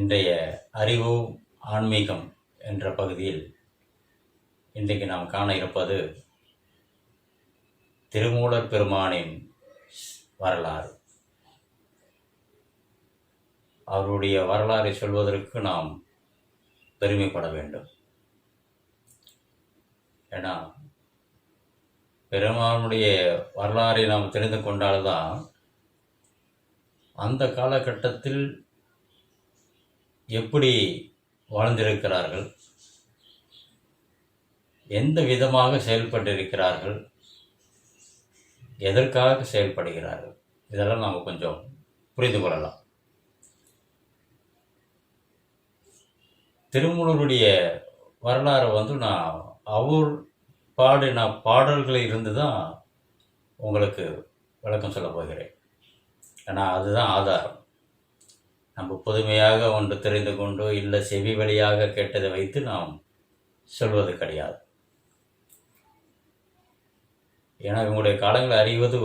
இன்றைய அறிவு ஆன்மீகம் என்ற பகுதியில் இன்றைக்கு நாம் காண இருப்பது திருமூலர் பெருமானின் வரலாறு. அவருடைய வரலாறை சொல்வதற்கு நாம் பெருமைப்பட வேண்டும். ஏன்னா பெருமானுடைய வரலாறை நாம் தெரிந்து கொண்டால்தான் அந்த காலகட்டத்தில் எப்படி வாழ்ந்திருக்கிறார்கள், எந்த விதமாக செயல்பட்டிருக்கிறார்கள், எதற்காக செயல்படுகிறார்கள், இதெல்லாம் நாம் கொஞ்சம் புரிந்து கொள்ளலாம். திருமூலருடைய வரலாறு நான் அவர் பாடின பாடல்களில் இருந்து தான் உங்களுக்கு விளக்கம் சொல்ல போகிறேன். ஏன்னா அதுதான் ஆதாரம். நம்ம புதுமையாக ஒன்று தெரிந்து கொண்டு இல்லை செவி வழியாக கேட்டதை வைத்து நாம் சொல்வது கிடையாது. ஏன்னா இவங்களுடைய காலங்களை அறிவது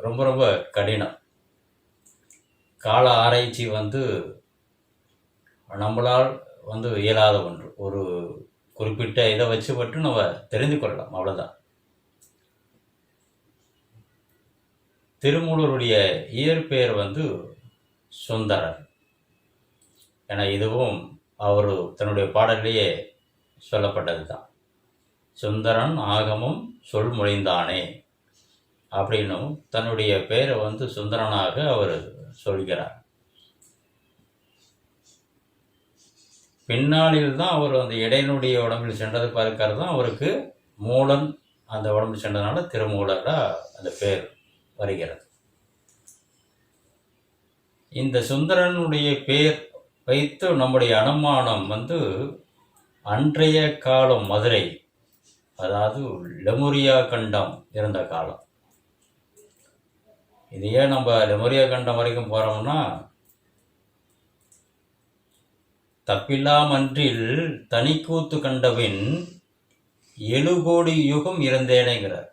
ரொம்ப ரொம்ப கடினம். கால ஆராய்ச்சி நம்மளால் இயலாத ஒன்று. ஒரு குறிப்பிட்ட இதை வச்சு மட்டும் நம்ம தெரிந்து கொள்ளலாம், அவ்வளோதான். திருமூலருடைய இயற்பெயர் சுந்தரர். ஏன்னா இதுவும் அவர் தன்னுடைய பாடலிலேயே சொல்லப்பட்டது தான். சுந்தரன் ஆகமும் சொல் மொழிந்தானே அப்படின்னும் தன்னுடைய பெயரை சுந்தரனாக அவர் சொல்கிறார். பின்னாளில் தான் அவர் அந்த இடையனுடைய உடம்பில் சென்றது பார்க்கிறது தான் அவருக்கு மூலன் அந்த உடம்பில் சென்றதுனால திருமூலராக அந்த பேர் வருகிறது. இந்த சுந்தரனுடைய பேர் வைத்து நம்முடைய அனுமானம் அன்றைய காலம் மதுரை, அதாவது லெமுரியா கண்டம் இருந்த காலம். இதையே நம்ம லெமுரியா கண்டம் வரைக்கும் போகிறோம்னா, தப்பில்லாமன்றில் தனிக்கூத்து கண்டவின் 7 கோடி யுகம் இருந்தேனேங்கிறார்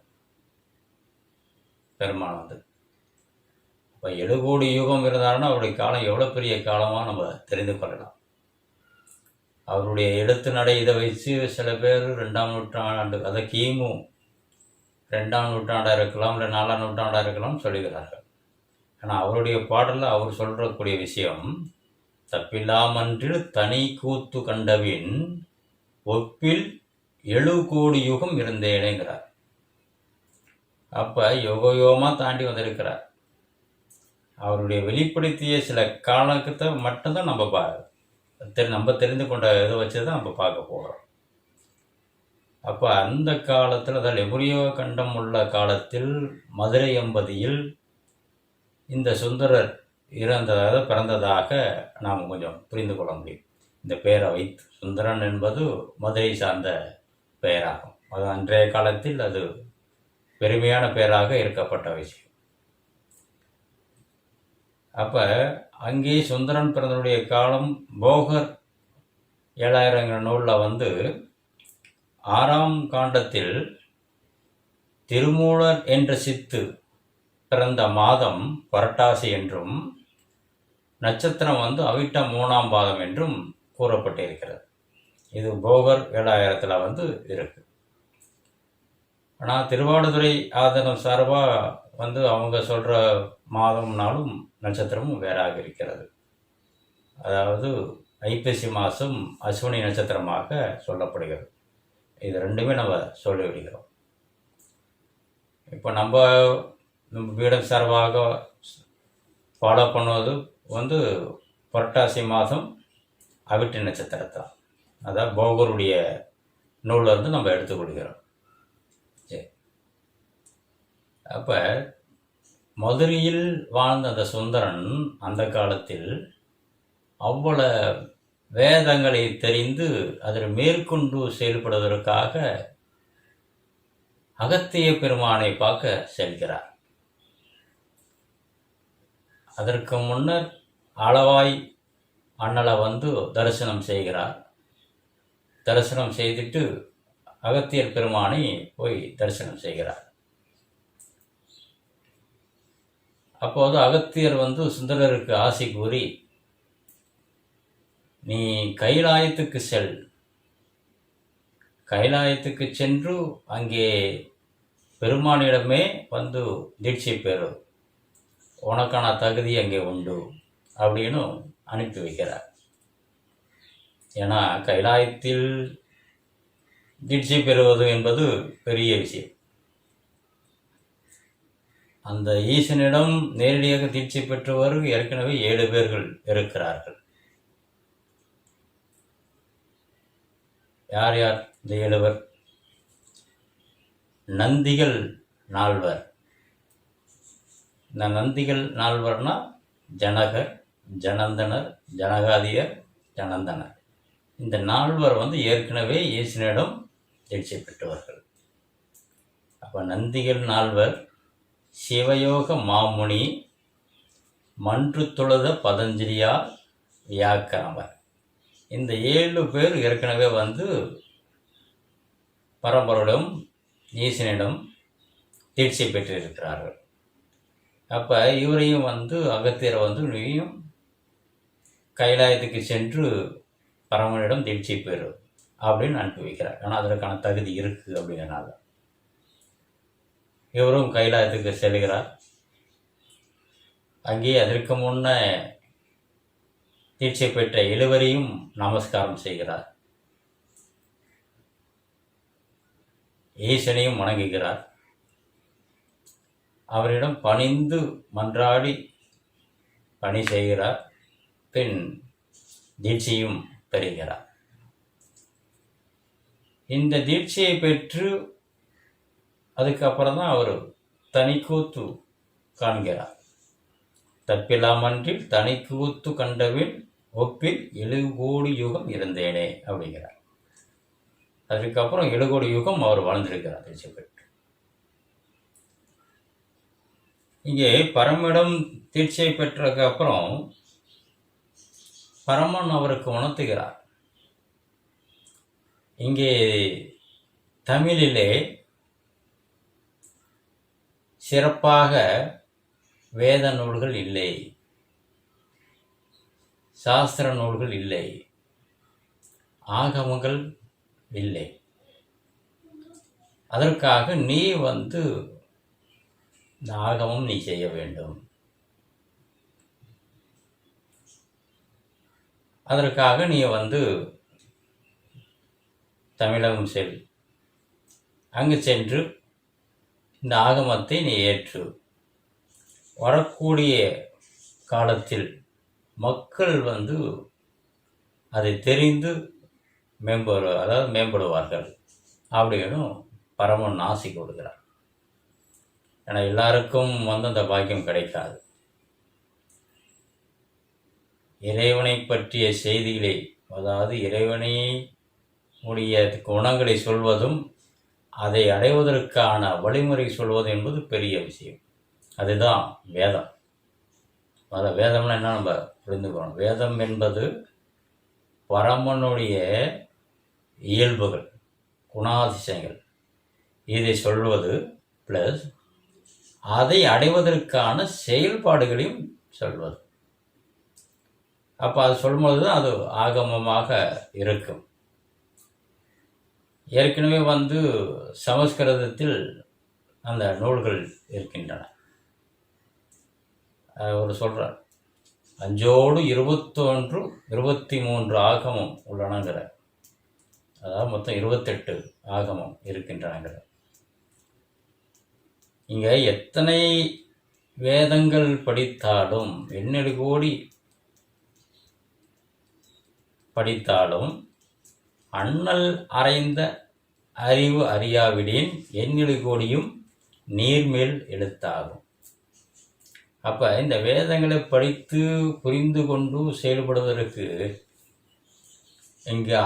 பெருமான். இப்போ 7 கோடி யுகம் இருந்தாருன்னா அவருடைய காலம் எவ்வளோ பெரிய காலமாக நம்ம தெரிந்து கொள்ளலாம். அவருடைய எழுத்து நடை இதை வச்சு சில பேர் 2ஆம் நூற்றாண்டு, அதை கிமு 2ஆம் நூற்றாண்டாக இருக்கலாம், இல்லை 4ஆம் நூற்றாண்டாக இருக்கலாம் சொல்லுகிறார்கள். ஆனால் அவருடைய பாடலில் அவர் சொல்கிறக்கூடிய விஷயம், தப்பில்லாமன்றில் தனி கூத்து கண்டவின் ஒப்பில் 7 கோடி யுகம் இருந்தேனேங்கிறார். அப்போ யோகமாக தாண்டி வந்திருக்கிறார். அவருடைய வெளிப்படுத்திய சில காலத்தை மட்டும்தான் நம்ம தெரிந்து கொண்ட இதை வச்சு தான் நம்ம பார்க்க போகிறோம். அப்போ அந்த காலத்தில், அதாவது லெமுரியா கண்டம் உள்ள காலத்தில் மதுரை எம்பதியில் இந்த சுந்தரர் பிறந்ததாக நாம் கொஞ்சம் புரிந்து கொள்ள முடியும். இந்த பெயரை வைத்து சுந்தரன் என்பது மதுரை சார்ந்த பெயராகும். அது அன்றைய காலத்தில் அது பெருமையான பெயராக இருக்கப்பட்ட விஷயம். அப்போ அங்கே சுந்தரன் பிறந்தனுடைய காலம் போகர் 7000 நூலில் 6ஆம் காண்டத்தில் திருமூலர் என்ற சித்து பிறந்த மாதம் புரட்டாசி என்றும் நட்சத்திரம் அவிட்டம் 3ஆம் பாதம் என்றும் கூறப்பட்டிருக்கிறது. இது போகர் 7000 இருக்கு. ஆனால் திருவாடுதுறை ஆதீனம் சார்பாக அவங்க சொல்கிற மாதம்னாலும் நட்சத்திரமும் வேறாக இருக்கிறது. அதாவது ஐப்பசி மாதம் அஸ்வினி நட்சத்திரமாக சொல்லப்படுகிறது. இது ரெண்டுமே நம்ம சொல்லிவிடுகிறோம். இப்போ நம்ம பீடம் சார்பாக ஃபாலோ பண்ணுவது புரட்டாசி மாதம் அவிட்ட நட்சத்திரத்தான். அதாவது போகருடைய நூலில் நம்ம எடுத்துக்கொள்கிறோம். சரி, அப்போ மதுரையில் வாழ்ந்த அந்த சுந்தரன் அந்த காலத்தில் அவ்வளவு வேதங்களை தெரிந்து அதில் மேற்கொண்டு செயல்படுவதற்காக அகத்திய பெருமானை பார்க்க செல்கிறார். அதற்கு முன்னர் அளவாய் அண்ணலை தரிசனம் செய்கிறார். தரிசனம் செய்துட்டு அகத்தியர் பெருமானை போய் தரிசனம் செய்கிறார். அப்போது அகத்தியர் சுந்தரருக்கு ஆசி கூறி நீ கைலாயத்துக்கு செல், கைலாயத்துக்கு சென்று அங்கே பெருமானிடமே வந்து தீட்சை பெறு, உனக்கான தகுதி அங்கே உண்டு அப்படின்னு அனுப்பி வைக்கிறார். ஏன்னா கைலாயத்தில் தீட்சை பெறுவது என்பது பெரிய விஷயம். அந்த ஈசனிடம் நேரடியாக தீட்சை பெற்றவர் ஏற்கனவே 7 பேர்கள் இருக்கிறார்கள். யார் யார் இந்த 7 பேர்? நந்திகள் 4. இந்த நந்திகள் 4 ஜனகர், ஜனந்தனர், ஜனகாதியர், ஜனந்தனர். இந்த 4 வந்து ஏற்கனவே ஈசனிடம் தீட்சை பெற்றவர்கள். அப்போ நந்திகள் 4 சிவயோக மாமுனி, மன்று தொழுத பதஞ்சலியார், வியாக்கரமர். இந்த 7 பேர் ஏற்கனவே வந்து பரம்பரையிடம் ஈசனிடம் தீட்சை பெற்றிருக்கிறார்கள். அப்போ இவரையும் வந்து அகத்தியரை வந்து நீயும் கைலாயத்துக்கு சென்று பரமனிடம் தீட்சை பெறு அப்படின்னு அனுப்பி வைக்கிறார். ஆனால் அதற்கான தகுதி இருக்குது அப்படிங்கிறனால இவரும் கைலாயத்துக்கு செல்கிறார். அங்கே அதற்கு முன்ன தீட்சை பெற்ற 7வரையும் நமஸ்காரம் செய்கிறார். ஈசனையும் வணங்குகிறார். அவரிடம் பணிந்து மன்றாடி பணி செய்கிறார். பின் தீட்சையும் பெறுகிறார். இந்த தீட்சையை பெற்று அதுக்கப்புறம் தான் அவர் தனிக்கூத்து காண்கிறார். தப்பில்லாமன்றில் தனிக்கூத்து கண்டவில் ஒப்பில் 7 கோடி யுகம் இருந்தேனே அப்படிங்கிறார். அதுக்கப்புறம் 7 கோடி யுகம் அவர் வாழ்ந்திருக்கிறார் தீட்சை பெற்று. இங்கே பரமிடம் தீட்சை பெற்றதுக்கு அப்புறம் பரமன் அவருக்கு உணர்த்துகிறார். இங்கே தமிழிலே சிறப்பாக வேத நூல்கள் இல்லை, சாஸ்திர நூல்கள் இல்லை, ஆகமங்கள் இல்லை. அதற்காக நீ வந்து இந்த ஆகமம் நீ செய்ய வேண்டும். அதற்காக நீ வந்து தமிழகம் செல், அங்கு சென்று இந்த ஆகமத்தை நீ ஏற்று. வரக்கூடிய காலத்தில் மக்கள் வந்து அதை தெரிந்து மேம்படுவார்கள் அப்படின்னு பரமன் ஆசி கொடுக்கிறார். ஏன்னா எல்லாருக்கும் வந்து அந்த பாக்கியம் கிடைக்காது. இறைவனை பற்றிய செய்திகளை, அதாவது இறைவனை உடைய குணங்களை சொல்வதும் அதை அடைவதற்கான வழிமுறை சொல்வது என்பது பெரிய விஷயம். அதுதான் வேதம். வேதம்னா என்ன நம்ம புரிந்துக்கணும். வேதம் என்பது பரமனுடைய இயல்புகள், குணாதிசயங்கள், இதை சொல்வது ப்ளஸ் அதை அடைவதற்கான செயல்பாடுகளையும் சொல்வது. அப்போ அது சொல்லும்போது தான் அது ஆகமமாக இருக்கும். ஏற்கனவே வந்து சமஸ்கிருதத்தில் அந்த நூல்கள் இருக்கின்றன. ஒரு சொல்கிறார், 5ஓடு 21 23 ஆகமம் உள்ளனங்கிற, அதாவது மொத்தம் 28 ஆகமம் இருக்கின்றனங்கிற. இங்கே எத்தனை வேதங்கள் படித்தாலும், 8 கோடி படித்தாலும் அண்ணல் அறைந்த அறிவு அறியாவிடின் 7 கோடியும் நீர்மேல் எழுத்தாகும். அப்போ இந்த வேதங்களை படித்து புரிந்து கொண்டு செயல்படுவதற்கு இங்கே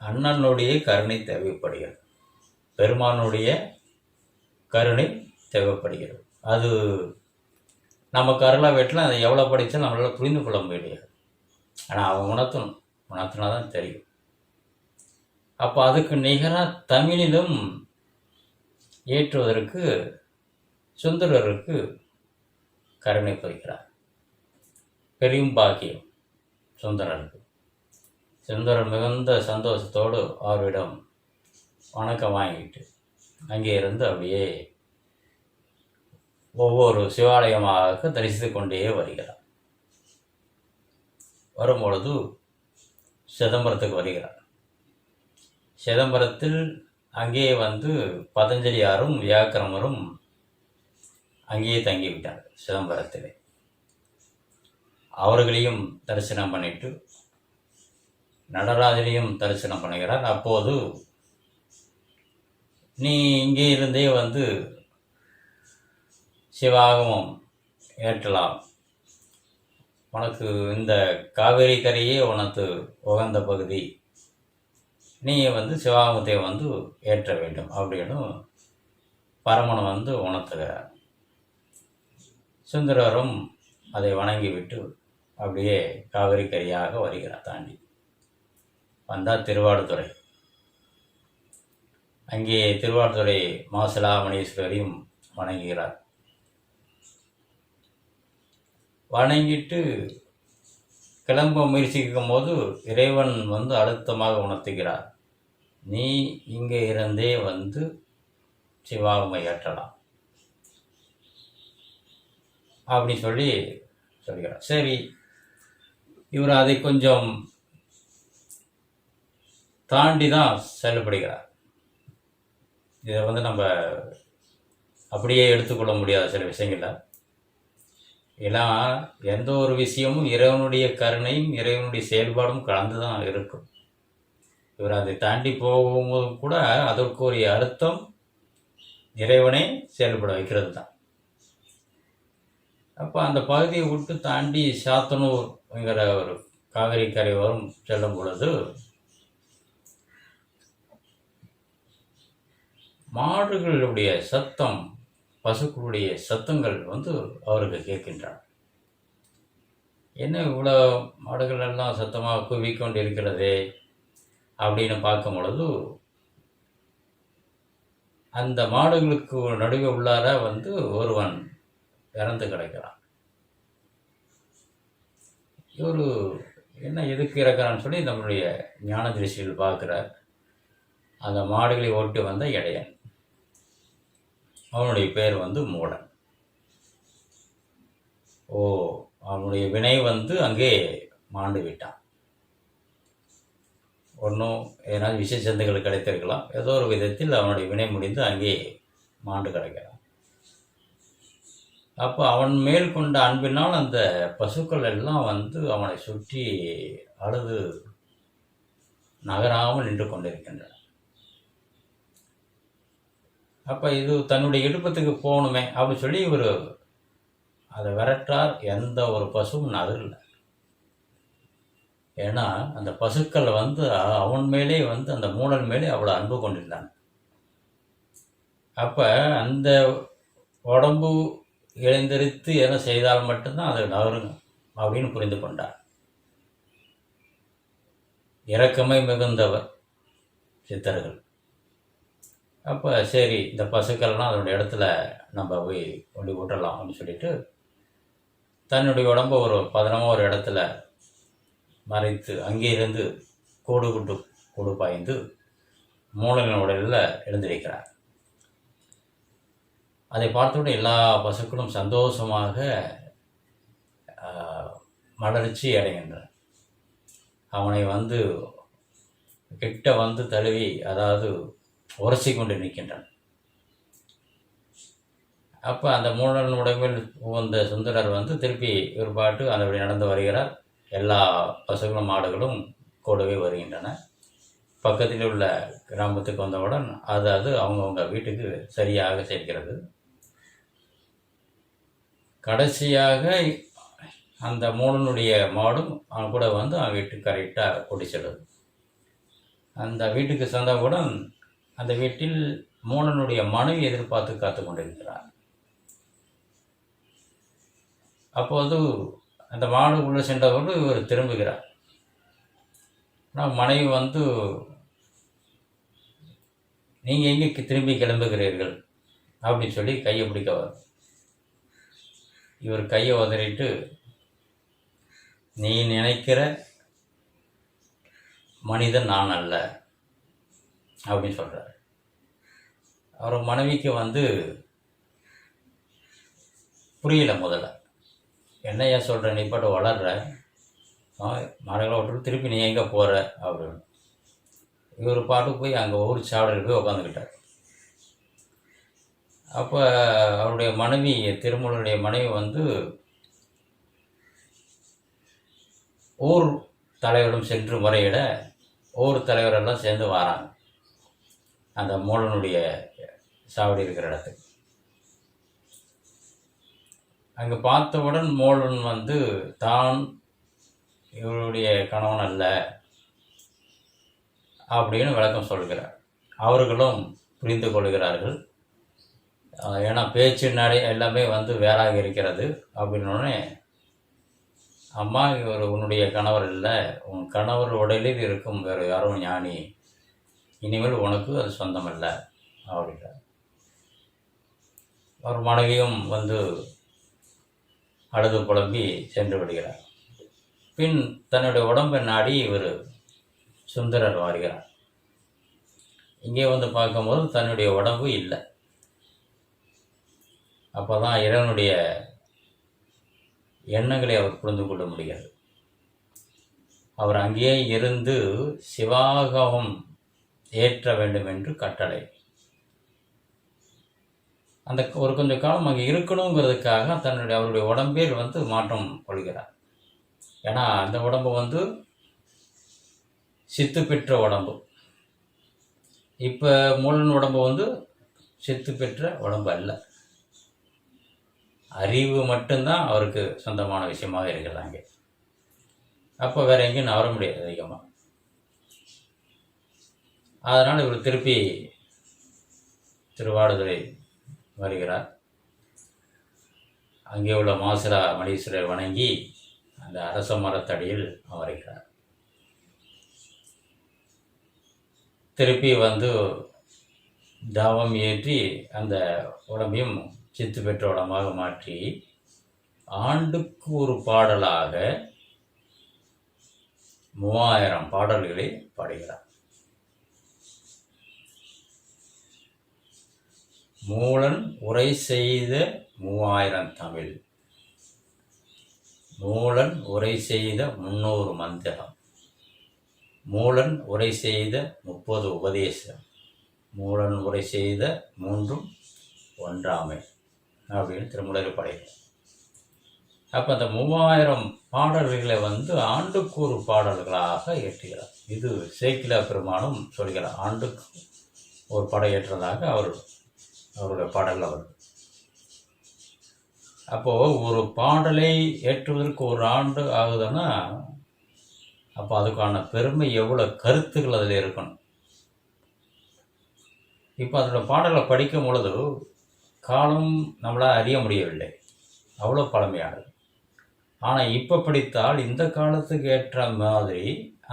அண்ணனுடைய கருணை தேவைப்படுகிறது, பெருமானுடைய கருணை தேவைப்படுகிறது. அது நமக்கு அருளா வெட்டலாம். அதை எவ்வளோ படித்தாலும் நம்மளால் புரிந்து கொள்ள முடியாது. ஆனால் அவன் உணர்த்தினா தான் தெரியும். அப்போ அதுக்கு நிகராக தமிழிலும் ஏற்றுவதற்கு சுந்தரருக்கு கருணை புரிகிறார். பெரும் பாக்கியம் சுந்தரருக்கு. சுந்தரர் மிகுந்த சந்தோஷத்தோடு அவரிடம் வணக்கம் வாங்கிட்டு அங்கே இருந்து அப்படியே ஒவ்வொரு சிவாலயமாக தரிசித்து கொண்டே வருகிறார். வரும்பொழுது சிதம்பரத்துக்கு வருகிறார். சிதம்பரத்தில் அங்கே பதஞ்சலியாரும் வியாக்கிரமரும் அங்கேயே தங்கிவிட்டார். சிதம்பரத்திலே அவர்களையும் தரிசனம் பண்ணிட்டு நடராஜனையும் தரிசனம் பண்ணுகிறார். அப்போது நீ இங்கே இருந்தே சிவாகமம் ஏற்றலாம், உனக்கு இந்த காவேரி கரையே உனக்கு உகந்த பகுதி, நீ சிவாகமத்தை ஏற்ற வேண்டும் அப்படின்னு பரமன் உணர்த்துகிறார். சுந்தரரும் அதை வணங்கிவிட்டு அப்படியே காவிரி கரையாக வருகிறார். தாண்டி வந்தால் திருவாடுதுறை. அங்கே திருவாடுதுறை மாசிலாமணீஸ்வரையும் வணங்குகிறார். வணங்கிட்டு கிளம்ப முயற்சிக்கும் போது இறைவன் அழுத்தமாக உணர்த்துகிறார், நீ இங்கே இருந்தே சிவாகமம் ஏற்றலாம் அப்படி சொல்கிறார். சரி, இவர் அதை கொஞ்சம் தாண்டி தான் செயல்படுகிறார். இதை நம்ம அப்படியே எடுத்துக்கொள்ள முடியாத சில விஷயங்கள. ஏன்னா எந்த ஒரு விஷயமும் இறைவனுடைய கருணையும் இறைவனுடைய செயல்பாடும் கலந்து தான் இருக்கும். இவர் அதை தாண்டி போகும்போது கூட அதற்குரிய அர்த்தம் இறைவனை செயல்பட வைக்கிறது தான். அப்போ அந்த பகுதியை விட்டு தாண்டி சாத்தனூர்ங்கிற ஒரு காவிரி கரை செல்லும் பொழுது மாடுகளுடைய சத்தம், பசுக்களுடைய சத்தங்கள் அவருக்கு கேட்கின்றார். என்ன இவ்வளோ மாடுகள் எல்லாம் சத்தமாக குவிக்கொண்டு இருக்கிறதே அப்படின்னு பார்க்கும் பொழுது அந்த மாடுகளுக்கு நடுவே உள்ளார ஒருவன் இறந்து கிடக்கிறான். இவர் என்ன எதுக்கு இறக்கிறான்னு சொல்லி நம்மளுடைய ஞான திருஷ்டியில் பார்க்குறார். அந்த மாடுகளை ஓட்டி வந்த இடையன், அவனுடைய பேர் மூடன். அவனுடைய வினை அங்கே மாண்டு விட்டான். ஒன்றும் ஏதாவது விஷ சந்துகள் கிடைத்திருக்கலாம், ஏதோ ஒரு விதத்தில் அவனுடைய வினை முடிந்து அங்கே மாண்டு கிடக்கிறான். அப்போ அவன் மேல் கொண்ட அன்பினால் அந்த பசுக்கள் எல்லாம் அவனை சுற்றி அழுது நகராமல் நின்று கொண்டிருக்கின்றன. அப்போ இது தன்னுடைய இடுப்பத்துக்கு போகணுமே அப்படின்னு சொல்லி இவர் அதை விரட்டார். எந்த ஒரு பசுவும் நகரல. ஏன்னா அந்த பசுக்கள் அவன் மேலே அந்த மூடன் மேலே அவ்வளோ அன்பு கொண்டிருந்தான். அப்போ அந்த உடம்பு எழுந்திருத்து என செய்தால் மட்டும்தான் அது நகருங்க அப்படின்னு புரிந்து கொண்டார். இரக்கமே மிகுந்தவர் சித்தர்கள். அப்போ சரி, இந்த பசுக்கள்லாம் அதனுடைய இடத்துல நம்ம போய் கொண்டு விட்டுறலாம் அப்படின்னு சொல்லிட்டு தன்னுடைய உடம்ப ஒரு பதனமாக ஒரு இடத்துல மறைத்து அங்கேயிருந்து கூடு பாய்ந்து மூலனின் உடலில் எழுந்திருக்கிறார். அதை பார்த்தவுடன் எல்லா பசுக்களும் சந்தோஷமாக மலர்ச்சி அடைகின்றன. அவனை கிட்ட தழுவி, அதாவது உரசி கொண்டு நிற்கின்றன. அப்போ அந்த மூலன் உடம்பில் உகந்த சுந்தரர் திருப்பி ஒரு பாட்டு அந்தபடி நடந்து வருகிறார். எல்லா பசுகளும் மாடுகளும் கூடவே வருகின்றன. பக்கத்தில் உள்ள கிராமத்துக்கு வந்தவுடன் அது அவங்கவுங்க வீட்டுக்கு சரியாக சேர்க்கிறது. கடைசியாக அந்த மூலனுடைய மாடும் அவன் கூட அவன் வீட்டுக்கு கரெக்டாக கூட்டி செல்லுது. அந்த வீட்டுக்கு சொந்தவுடன் அந்த வீட்டில் மூலனுடைய மனைவி எதிர்பார்த்து காத்து கொண்டிருக்கிறார். அப்போது அந்த மாடு உள்ளே சென்றவோடு இவர் திரும்புகிறார். ஆனால் மனைவி நீங்கள் எங்கே திரும்பி கிளம்புகிறீர்கள் அப்படின்னு சொல்லி கையை பிடிக்கவர். இவர் கையை உதறிட்டு, நீ நினைக்கிற மனிதன் நான் அல்ல அப்படின்னு சொல்கிறார். அவர் மனைவிக்கு புரியல முதல்ல. என்னையா சொல்கிற, நீ பாட்டு வளர்ற, மரங்களை விட்டு திருப்பி நீ எங்கே போகிற அப்படின்னு. இவர் பாட்டு போய் அங்கே ஒரு சாவடியில் போய் உட்காந்துக்கிட்டார். அப்போ அவருடைய மனைவி, திருமூலருடைய மனைவி ஊர் தலைவரிடம் சென்று முறையிட ஊர் தலைவரெல்லாம் சேர்ந்து வராங்க அந்த மூலனுடைய சாவடி இருக்கிற இடத்துக்கு. அங்கே பார்த்தவுடன் மூலன் தான் இவருடைய கணவன் அல்ல அப்படின்னு விளக்கம் சொல்கிறார். அவர்களும் புரிந்து கொள்கிறார்கள். ஏன்னா பேச்சு நடை எல்லாமே வேறாக இருக்கிறது. அப்படின்னோடனே, அம்மா இவர் உன்னுடைய கணவர் இல்லை, உன் கணவர் உடலில் இருக்கும் வேறு யாரும் ஞானி, இனிமேல் உனக்கு அது சொந்தம் இல்லை அப்படின்றார். அவர் மனைவியும் அழுது புலம்பி சென்று விடுகிறார். பின் தன்னுடைய உடம்பை நாடி இவர் சுந்தரர் வருகிறார். இங்கே பார்க்கும்போது தன்னுடைய உடம்பு இல்லை. அப்போ தான் இறைவனுடைய எண்ணங்களை அவர் புரிந்து கொள்ள முடியாது. அவர் அங்கேயே இருந்து சிவாகமம் ஏற்ற வேண்டும் என்று கட்டளை. அந்த ஒரு கொஞ்சம் காலம் அங்கே இருக்கணுங்கிறதுக்காக அவருடைய உடம்பில் மாற்றம் கொள்கிறார். ஏன்னா அந்த உடம்பு சித்து பெற்ற உடம்பு. இப்போ மூலன் உடம்பு சித்து பெற்ற உடம்பு அல்ல. அறிவு மட்டும்தான் அவருக்கு சொந்தமான விஷயமாக இருக்கிறது அங்கே. அப்போ வேற எங்கேயும் நவர முடியாது அதிகமாக. அதனால் இவர் திருப்பி திருவாடுதுறை வருகிறார். அங்கே உள்ள மாசிலா மணீஸ்வரரை வணங்கி அந்த அரச மரத்தடியில் அமர்கிறார். திருப்பி தாவம் ஏற்றி அந்த உடம்பையும் சித்து பெற்ற உடம்பாக மாற்றி ஆண்டுக்கு ஒரு பாடலாக 3000 பாடல்களை பாடுகிறார். மூலன் உரை செய்த 3000 தமிழ், மூலன் உரை செய்த 300 மந்திரம், மூலன் உரை செய்த 30 உபதேசம், மூலன் உரை செய்த 3 ஒன்றாமை அப்படின்னு திருமூலர் படைக்கிறார். அப்போ அந்த 3000 பாடல்களை ஆண்டுக்கு ஒரு பாடல்களாக ஏற்றுகிறார். இது சேக்கிழா பெருமானும் சொல்கிறார். ஆண்டுக்கு ஒரு படம் ஏற்றதாக அவருடைய பாடலில் வருது. அப்போது ஒரு பாடலை ஏற்றுவதற்கு ஒரு ஆண்டு ஆகுதுன்னா அப்போ அதுக்கான பெருமை எவ்வளோ கருத்துக்கள் அதில் இருக்கணும். இப்போ அதோட பாடலை படிக்கும் பொழுது காலம் நம்மளால் அறிய முடியவில்லை, அவ்வளோ பழமையானது. ஆனால் இப்போ படித்தால் இந்த காலத்துக்கு ஏற்ற மாதிரி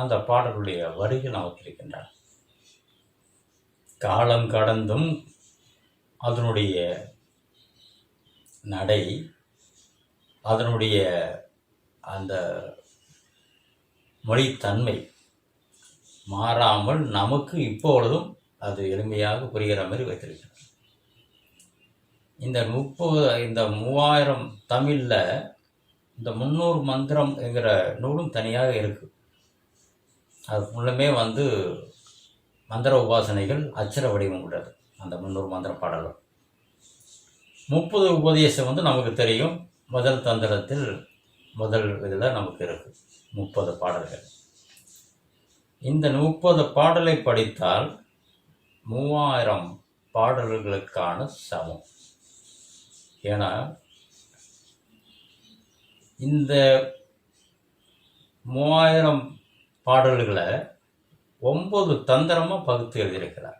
அந்த பாடலுடைய வரிகள் நமக்கு இருக்கின்றன. காலம் கடந்தும் அதனுடைய நடை, அதனுடைய அந்த மொழித்தன்மை மாறாமல் நமக்கு இப்பொழுதும் அது எளிமையாக புரிகிற மாதிரி வைத்திருக்கிறது. இந்த 3000 தமிழில் இந்த 300 மந்திரம் என்கிற நூலும் தனியாக இருக்குது. அது ஃபுல்லுமே மந்திர உபாசனைகள் அச்சர வடிவம் உள்ளது. அந்த 300 மந்திர பாடலும் 30 உபதேசம் நமக்கு தெரியும். முதல் தந்திரத்தில் முதல் இதில் நமக்கு இருக்குது 30 பாடல்கள். இந்த 30 பாடலை படித்தால் 3000 பாடல்களுக்கான சமம். ஏன்னா இந்த 3000 பாடல்களை 9 தந்திரமாக பகுத்து எழுதியிருக்கிறார்.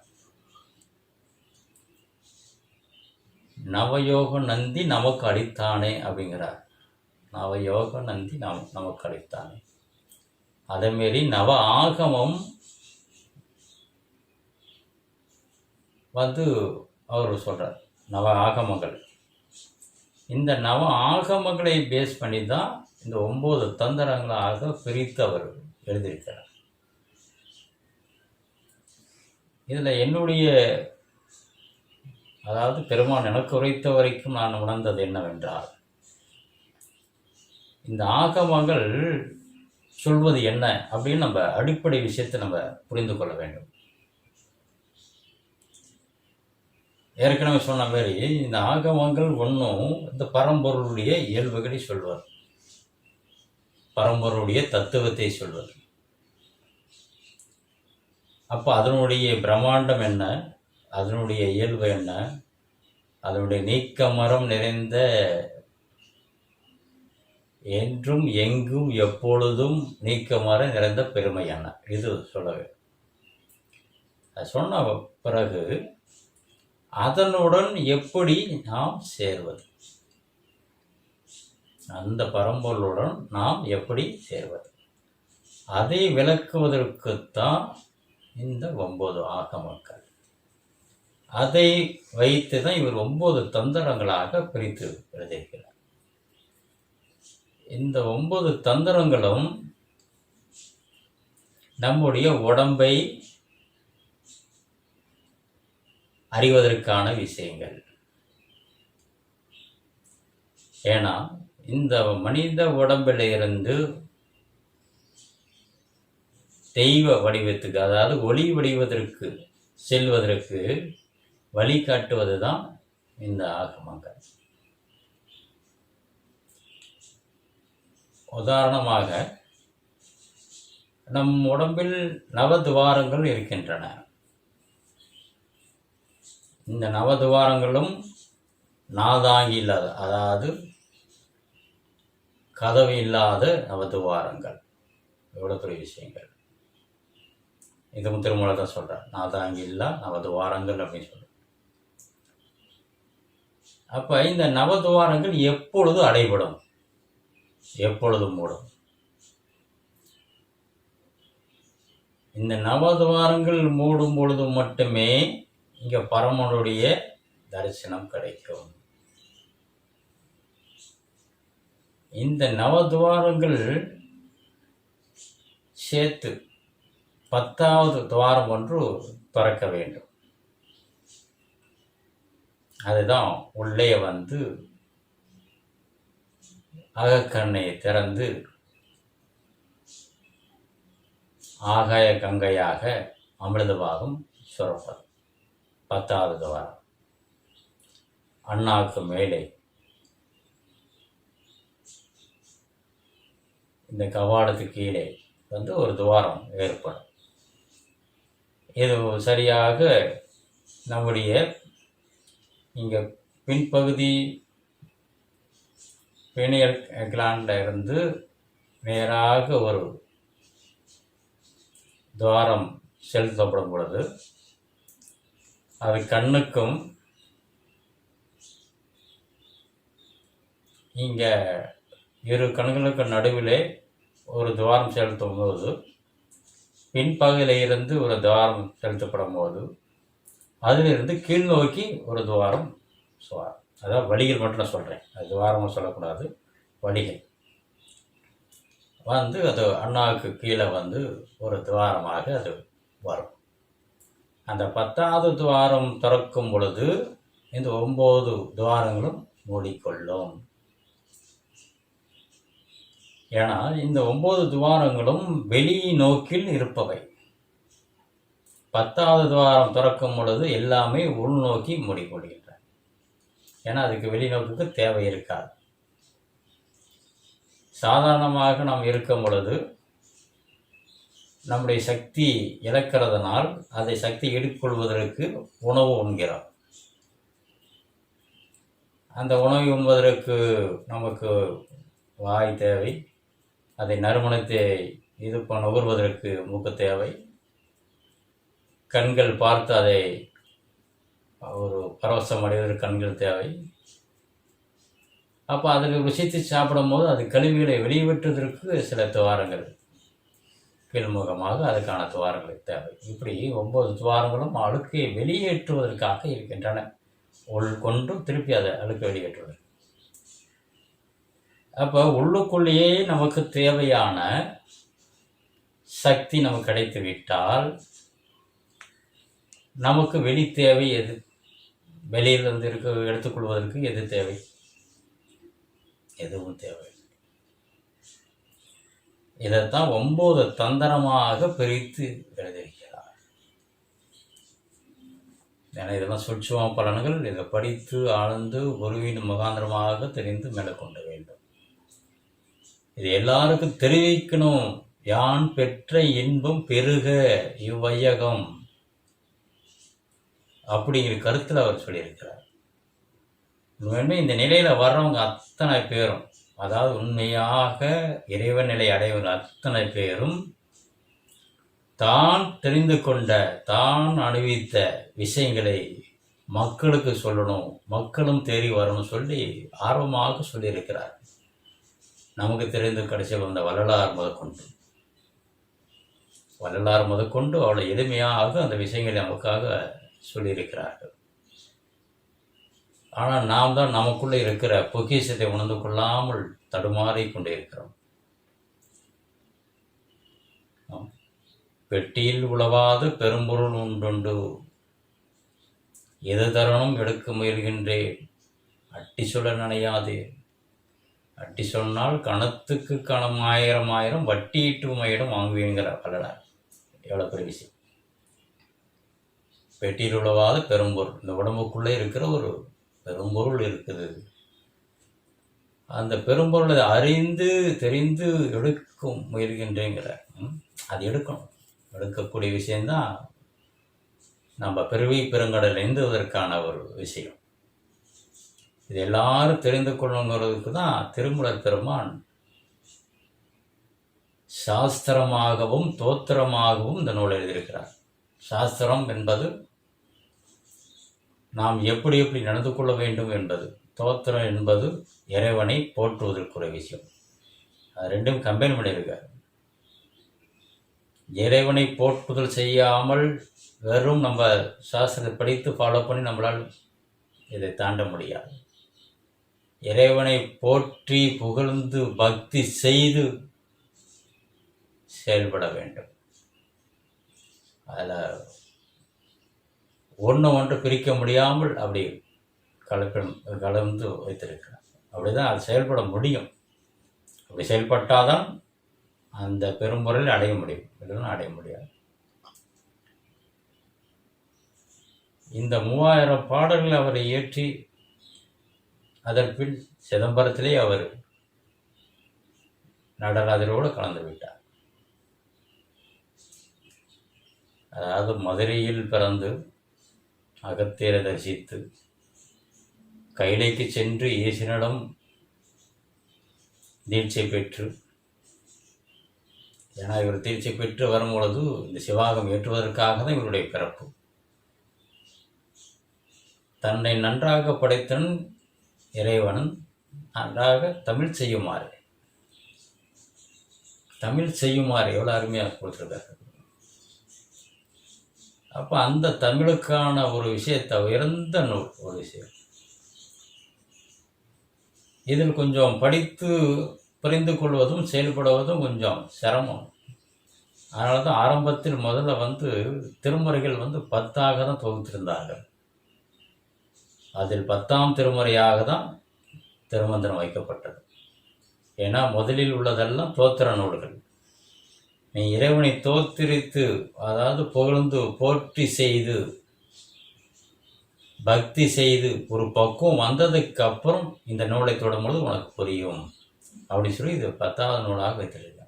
நவயோக நந்தி நமக்கு அளித்தானே அப்படிங்கிறார். நவயோக நந்தி நமக்கு அளித்தானே. அதேமாரி நவ ஆகமம் அவர் சொல்கிறார். நவ ஆகமங்கள், இந்த நவ ஆகமங்களை பேஸ் பண்ணி தான் இந்த 9 தந்திரங்களாக பிரித்து அவர் எழுதியிருக்கிறார். இதில் என்னுடைய அதாவது பெருமான் எனக்கு உரைத்த வரைக்கும் நான் உணர்ந்தது என்னவென்றால், இந்த ஆகமங்கள் சொல்வது என்ன அப்படின்னு நம்ம அடிப்படை விஷயத்தை நம்ம புரிந்து கொள்ள வேண்டும். ஏற்கனவே சொன்ன மாதிரி இந்த ஆகமங்கள் ஒன்றும் இந்த பரம்பொருளுடைய இயல்புகளை சொல்வது, பரம்பொருளுடைய தத்துவத்தை சொல்வது. அப்போ அதனுடைய பிரம்மாண்டம் என்ன, அதனுடைய இயல்பு என்ன, அதனுடைய நீக்கமரம் நிறைந்த என்றும் எங்கும் எப்பொழுதும் நீக்கமரம் நிறைந்த பெருமை என்ன, இது சொல்லவே. அது சொன்ன பிறகு அதனுடன் எப்படி நாம் சேர்வது, அந்த பரம்பொருளுடன் நாம் எப்படி சேர்வது, அதை விளக்குவதற்குத்தான் இந்த 9 ஆகமங்கள். அதை வைத்து தான் இவர் 9 தந்திரங்களாக பிரித்து எழுதியிருக்கிறார். இந்த 9 தந்திரங்களும் நம்முடைய உடம்பை அறிவதற்கான விஷயங்கள். ஏன்னா இந்த மனித உடம்பில் இருந்து தெய்வ வடிவத்துக்கு, அதாவது ஒளி வடிவதற்கு செல்வதற்கு வழிகாட்டுவது தான் இந்த ஆகமங்கள். உதாரணமாக நம் உடம்பில் நவதுவாரங்கள் இருக்கின்றன. இந்த நவதுவாரங்களும் நாதாங்கி இல்லாத, அதாவது கதவு இல்லாத நவதுவாரங்கள். எவ்வளோ பெரிய விஷயங்கள்! இதுவும் திருமூலர் தான் சொல்கிறார், நாதாங்கி இல்லா நவதுவாரங்கள் அப்படின்னு சொல்கிறார். அப்போ இந்த நவதுவாரங்கள் எப்பொழுது அடைபடும், எப்பொழுது மூடும்? இந்த நவதுவாரங்கள் மூடும் பொழுது மட்டுமே இங்கே பரமனுடைய தரிசனம் கிடைக்கும். இந்த நவதுவாரங்கள் சேர்த்து 10வது துவாரம் ஒன்று திறக்க வேண்டும். அதுதான் உள்ளே வந்து அகக்கண்ணை திறந்து ஆகாய கங்கையாக அமிர்தபாகம் சுரப்பது. 10வது துவாரம். அண்ணாக்கு மேலே இந்த கவாடத்துக்கு கீழே வந்து ஒரு துவாரம் ஏற்படும். இது சரியாக நம்முடைய இங்கே பின்பகுதி பீனியல் கிளாண்டில் இருந்து நேராக ஒரு துவாரம் செலுத்தப்படும் பொழுது அது கண்ணுக்கும் இங்கே இரு கண்களுக்கு நடுவிலே ஒரு துவாரம் செலுத்தும் போது, பின்பகுதியில் இருந்து ஒரு துவாரம் செலுத்தப்படும் போது அதிலிருந்து கீழ் நோக்கி ஒரு துவாரம், அதாவது வழிகள் மட்டும் நான் சொல்கிறேன், அது துவாரமாக சொல்லக்கூடாது, வழிகள் வந்து அது அண்ணாவுக்கு கீழே வந்து ஒரு துவாரமாக அது வரும். அந்த 10வது துவாரம் திறக்கும் பொழுது இந்த 9 துவாரங்களும் மூடிக்கொள்ளும். ஏன்னா இந்த 9 துவாரங்களும் வெளி நோக்கில் இருப்பவை. 10வது துவாரம் திறக்கும் பொழுது எல்லாமே உள்நோக்கி மூடிக்கொள்கின்றன. ஏன்னா அதுக்கு வெளிநோக்குக்கு தேவை இருக்காது. சாதாரணமாக நாம் இருக்கும் பொழுது நம்முடைய சக்தி இழக்கிறதுனால் அதை சக்தி எடுத்துக்கொள்வதற்கு உணவு உண்கிறோம். அந்த உணவை உண்பதற்கு நமக்கு வாய் தேவை, அதை நறுமணத்தை நுகர்வதற்கு மூக்கு தேவை, கண்கள் பார்த்து அதை ஒரு பரவசம் அடைவதற்கு கண்கள் தேவை. அப்போ அதில் ருசித்து சாப்பிடும் போது அது கழிவுகளை வெளியேற்றுவதற்கு சில துவாரங்கள் கீழ்முகமாக அதுக்கான துவாரங்கள் தேவை. இப்படி 9 துவாரங்களும் அழுக்கை வெளியேற்றுவதற்காக இருக்கின்றன. உள்கொண்டும் திருப்பி அதை அழுக்கை வெளியேற்றுவது. அப்போ உள்ளுக்குள்ளேயே நமக்கு தேவையான சக்தி நமக்கு கிடைத்து விட்டால் நமக்கு வெளி தேவை எது? வெளியிலிருந்து எடுத்துக்கொள்வதற்கு எது தேவை? எதுவும் தேவை. இதைத்தான் 9 தந்திரமாக பிரித்து எழுதியிருக்கிறார். ஏன்னா இதெல்லாம் சூட்சும பலன்கள். இதை படித்து ஆழ்ந்து குருவின் முகாந்திரமாக தெரிந்து மேற்கொள்ள வேண்டும். இது எல்லாருக்கும் தெரிவிக்கணும். யான் பெற்ற இன்பம் பெருக இவ்வையகம் அப்படிங்கிற கருத்தில் அவர் சொல்லியிருக்கிறார். உண்மையுமே இந்த நிலையில் வர்றவங்க அத்தனை பேரும், அதாவது உண்மையாக இறைவன் நிலை அடைவங்க அத்தனை பேரும் தான் தெரிந்து கொண்ட, தான் அனுபவித்த விஷயங்களை மக்களுக்கு சொல்லணும், மக்களும் தேறி வரணும் சொல்லி ஆர்வமாக சொல்லியிருக்கிறார். நமக்கு தெரிந்து கடைசி வந்த வள்ளலார் முதற்கொண்டு அவ்வளோ எளிமையாக அந்த விஷயங்களை நமக்காக சொல்லியிருக்கிறார்கள். ஆனால் நாம் தான் நமக்குள்ளே இருக்கிற பொக்கிஷத்தை உணர்ந்து கொள்ளாமல் தடுமாறி கொண்டிருக்கிறோம். பெட்டியில் உழவாது பெரும்பொருள் உண்டுண்டு, எது தருணம் எடுக்க முயல்கின்றேன், அட்டி சொல்ல நினையாது. அட்டி சொன்னால் கணத்துக்கு கணம் 1000 வட்டியிட்டு உமையிடம் வாங்குவீங்கிற வள்ளலார். எவ்வளோ பெரிய விஷயம். பெட்டியில் உழவாத பெரும்பொருள், இந்த உடம்புக்குள்ளே இருக்கிற ஒரு பெரும்பொருள் இருக்குது. அந்த பெரும்பொருளை அறிந்து தெரிந்து எடுக்கும் முயல்கின்றேங்கிற, அது எடுக்கணும். எடுக்கக்கூடிய விஷயந்தான் நம்ம பிறவி பெருங்கடல் நீந்துவதற்கான ஒரு விஷயம். இது எல்லாரும் தெரிந்து கொள்ளணுங்கிறதுக்கு தான் திருமூலர் பெருமான் சாஸ்திரமாகவும் தோத்திரமாகவும் இந்த நூல் எழுதியிருக்கிறார். சாஸ்திரம் என்பது நாம் எப்படி எப்படி நடந்து கொள்ள வேண்டும் என்பது, தோத்திரம் என்பது இறைவனை போற்றுவதற்குரிய விஷயம். அது ரெண்டும் கம்பைன் பண்ணியிருக்கார். இறைவனை போற்றுதல் செய்யாமல் வெறும் நம்ம சாஸ்திரத்தை படித்து ஃபாலோ பண்ணி நம்மளால் இதை தாண்ட முடியாது. இறைவனை போற்றி புகழ்ந்து பக்தி செய்து செயல்பட வேண்டும். அதில் ஒன்று பிரிக்க முடியாமல் அப்படி கலந்து வைத்திருக்கிறார். அப்படிதான் அது செயல்பட முடியும். அப்படி செயல்பட்டாதான் அந்த பெரும்பொருளை அடைய முடியும், இல்லைன்னா அடைய முடியாது. இந்த 3000 பாடல்கள் அவரை இயற்றி அதற்பின் சிதம்பரத்திலே அவர் நடராஜரோடு கலந்து விட்டார். அதாவது மதுரையில் பிறந்து அகத்தியரை தரிசித்து கைலைக்கு சென்று ஈசனிடம் தீட்சை பெற்று, ஏன்னா இவர் தீட்சை பெற்று வரும்பொழுது இந்த சிவாகம் ஏற்றுவதற்காக தான் இவருடைய பிறப்பு. தன்னை நன்றாக படைத்தன் இறைவன் நன்றாக தமிழ் செய்யுமாறு எவ்வளோ அருமையாக கொடுத்துருக்காரு. அப்போ அந்த தமிழுக்கான ஒரு விஷயத்தை உயர்ந்த நூல் ஒரு விஷயம். இதில் கொஞ்சம் படித்து புரிந்து கொள்வதும் செயல்படுவதும் கொஞ்சம் சிரமம். அதனால தான் ஆரம்பத்தில் முதல்ல திருமுறைகள் 10ஆக தான் தொகுத்திருந்தார்கள். அதில் 10ஆம் திருமுறையாக தான் திருமந்திரம் வைக்கப்பட்டது. ஏன்னா முதலில் உள்ளதெல்லாம் தோத்திர நூல்கள். நீ இறைவனை தோத்திரித்து, அதாவது புகழ்ந்து போற்றி செய்து பக்தி செய்து ஒரு பக்குவம் வந்ததுக்கு அப்புறம் இந்த நூலை தொடும்பொழுது உனக்கு புரியும் அப்படின்னு சொல்லி இது 10ஆவது நூலாக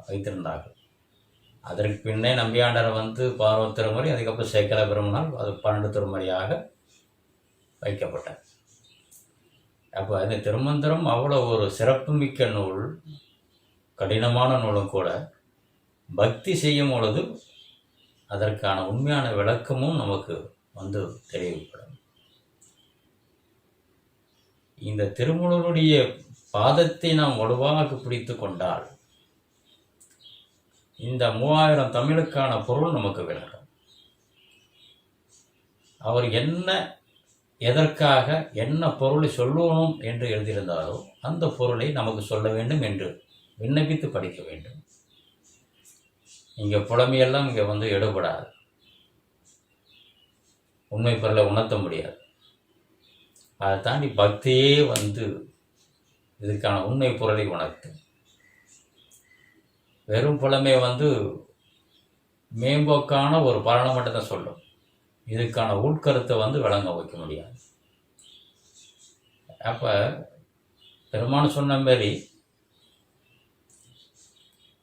வைத்திருந்தார்கள். அதற்கு பின்னே நம்பியாண்டரை 11 திருமுறை, அதுக்கப்புறம் சேக்கல பெருமானால் அது 12 திருமுறையாக வைக்கப்பட்டார். அப்போ இந்த திருமந்திரம் அவ்வளோ ஒரு சிறப்புமிக்க நூல், கடினமான நூலும் கூட. பக்தி செய்யும் பொழுது அதற்கான உண்மையான விளக்கமும் நமக்கு தெளிவுபடும். இந்த திருமூலருடைய பாதத்தை நாம் வலுவாக பிடித்து கொண்டால் இந்த 3000 தமிழுக்கான பொருள் நமக்கு விளங்கும். அவர் எதற்காக என்ன பொருளை சொல்லணும் என்று எழுதியிருந்தாரோ அந்த பொருளை நமக்கு சொல்ல வேண்டும் என்று விண்ணப்பித்து படிக்க வேண்டும். இங்கே புலமையெல்லாம் இங்கே எடுபடாது. உண்மை பொருளை உணர்த்த முடியாது. அதை தாண்டி பக்தியே இதுக்கான உண்மை பொருளை உணர்த்தும். வெறும் புலமை மேம்போக்கான ஒரு பலனை மட்டும்தான் சொல்லும். இதுக்கான உட்கருத்தை விளங்க வைக்க முடியாது. அப்போ பெருமான் சொன்ன மாரி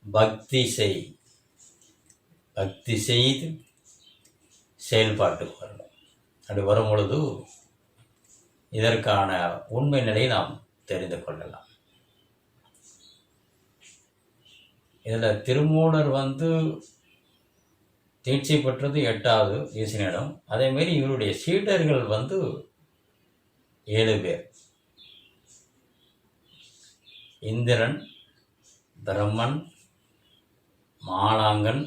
பக்தி செய்து செயல்பாட்டுக்கு வரணும். அப்படி வரும் பொழுது இதற்கான உண்மை நிலையை நாம் தெரிந்து கொள்ளலாம். இதில் திருமூலர் தீட்சை பெற்றது 8வது ஈசனிடம். அதேமாரி இவருடைய சீடர்கள் 7 பேர். இந்திரன், பிரம்மன், மாலாங்கன்,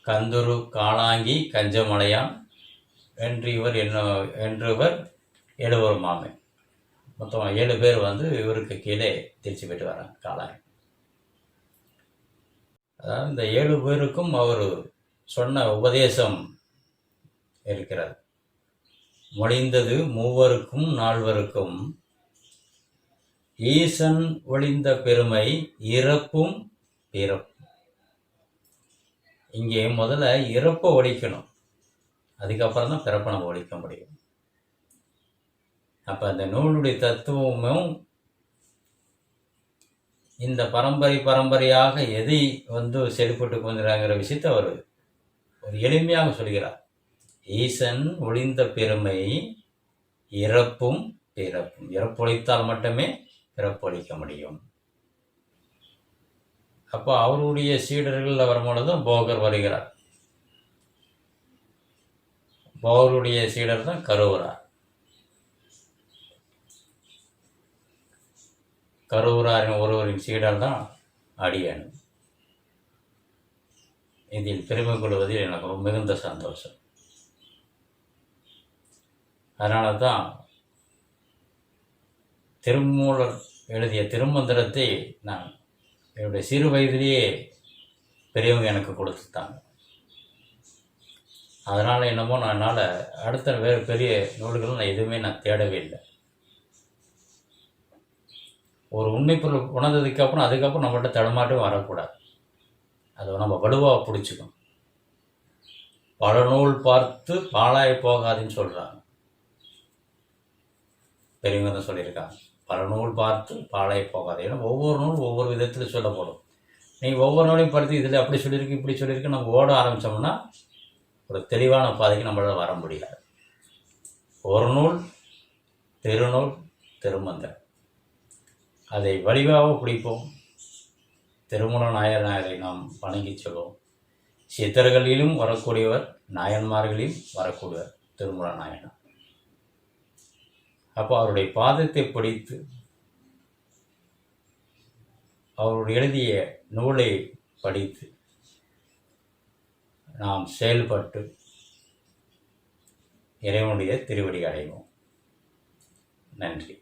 கந்துரு, காளாங்கி, கஞ்சமலையான் என்றவர் 7 மாமே. மொத்தம் 7 பேர் இவருக்கு கீழே தீட்சை பெற்று வராங்க காளாங்கி. அதாவது இந்த 7 பேருக்கும் அவர் சொன்ன உபதேசம் இருக்கிறது. மொழிந்தது மூவருக்கும் 4வருக்கும் ஈசன் ஒளிந்த பெருமை இறப்பும் பிறப்பும். இங்கே முதல்ல இறப்பை ஒழிக்கணும், அதுக்கப்புறம் தான் பிறப்பை நம்ம ஒழிக்க முடியும். அப்போ அந்த நூலுடைய தத்துவமும் இந்த பரம்பரையாக எதை செயல்பட்டு கொண்டிருக்கிற விஷயத்தை அவர் ஒரு எளிமையாக சொல்கிறார். ஈசன் ஒளிந்த பெருமை இறப்பும் பிறப்பும். இறப்பொழித்தால் மட்டுமே பிறப்பொழிக்க முடியும். அப்போ அவருடைய சீடர்கள் வரும்பொழுதும் போகர் வருகிறார். போகருடைய சீடர் தான் கருவூரார். கருவூராரின் ஒருவரின் சீடர் தான் அடியன். இதில் பெருமை கொள்வதில் எனக்கு மிகுந்த சந்தோஷம். அதனால தான் திருமூலர் எழுதிய திருமந்திரத்தை நான் என்னுடைய சிறு வயதிலேயே பெரியவங்க எனக்கு கொடுத்துட்டாங்க. அதனால் என்னமோ என்னால் அடுத்த வேறு பெரிய நூல்களும் எதுவுமே தேடவே இல்லை. ஒரு உண்மை பொருள் உணர்ந்ததுக்கப்புறம் அதுக்கப்புறம் நம்மள்கிட்ட தடுமாட்டம் வரக்கூடாது. அதை நம்ம வலுவாக பிடிச்சிக்கணும். பல நூல் பார்த்து பாழாய் போகாதுன்னு சொல்கிறாங்க, பெரியவங்க தான் சொல்லியிருக்காங்க. பல நூல் பார்த்து பாழாய் போகாது. ஏன்னா ஒவ்வொரு நூல் ஒவ்வொரு விதத்தில் சொல்லப்படும். நீங்கள் ஒவ்வொரு நூலையும் பார்த்து இதில் அப்படி சொல்லியிருக்கு இப்படி சொல்லியிருக்கு நம்ம ஓட ஆரம்பித்தோம்னா ஒரு தெளிவான பாதைக்கு நம்மளால் வர முடியாது. ஒரு நூல் திருநூல் திருமந்திரம், அதை வலிவாக பிடிப்போம். திருமூல நாயனாரை நாம் வணங்கி சொல்வோம். சித்தர்களிலும் வரக்கூடியவர், நாயன்மார்களிலும் வரக்கூடியவர் திருமூல நாயனார். அப்போ அவருடைய பாதத்தை பிடித்து அவருடைய எழுதிய நூலை படித்து நாம் செயல்பட்டு இறைவனுடைய திருவடி அடைவோம். நன்றி.